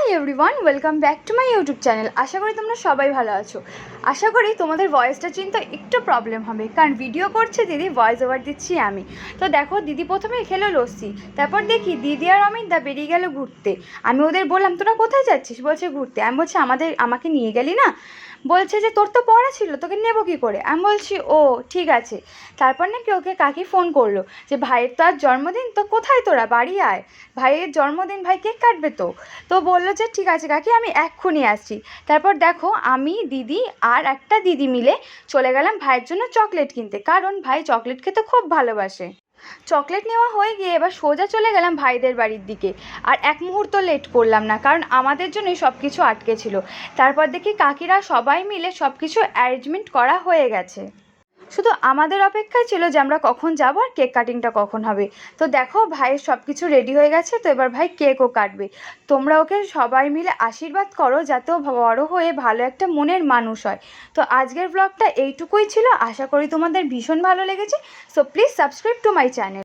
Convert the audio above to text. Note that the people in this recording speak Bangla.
High everyone, welcome back to my YouTube channel. আশা করি তোমরা সবাই ভালো আছো। আশা করি তোমাদের ভয়েসটা চিনতে একটু প্রবলেম হবে, কারণ ভিডিও করছে দিদি, ভয়েস ওভার দিচ্ছি আমি। তো দেখো, দিদি প্রথমে খেলো লস্যি, তারপর দেখি দিদি আর অমিতদা বেরিয়ে গেল ঘুরতে। আমি ওদের বললাম তোরা কোথায় যাচ্ছিস? বলছে ঘুরতে। আমি বলছি আমাকে নিয়ে গেলি না? বলছে যে তোর তো পড়া ছিল, তোকে নেবো কী করে? আমি বলছি ও ঠিক আছে। তারপর নাকি ওকে কাকি ফোন করলো যে ভাইয়ের তো আজ জন্মদিন, তো কোথায় তোরা, বাড়ি আয়, ভাইয়ের জন্মদিন, ভাই কেক কাটবে তো। তো বললো যে ঠিক আছে কাকি, আমি এক্ষুনি আসছি। তারপর দেখো, আমি, দিদি আর একটা দিদি মিলে চলে গেলাম ভাইয়ের জন্য চকলেট কিনতে, কারণ ভাই চকলেট খেতে খুব ভালোবাসে। চকলেট নেওয়া হয়ে গিয়ে এবার সোজা চলে গেলাম ভাইদের বাড়ির দিকে। আর এক মুহূর্ত লেট করলাম না, কারণ আমাদের জন্যই সব কিছু আটকে ছিল। তারপর দেখি কাকিরা সবাই মিলে সব কিছু অ্যারেঞ্জমেন্ট করা হয়ে গেছে। শুধু আমাদের অপেক্ষায় ছিল যে আমরা কখন যাব আর কেক কাটিংটা কখন হবে। তো দেখো, ভাইয়ের সব কিছু রেডি হয়ে গেছে, তো এবার ভাই কেকও কাটবে। তোমরা ওকে সবাই মিলে আশীর্বাদ করো যাতে ও বড় হয়ে ভালো একটা মনের মানুষ হয়। তো আজকের ব্লগটা এইটুকুই ছিল, আশা করি তোমাদের ভীষণ ভালো লেগেছে। So please subscribe to my channel.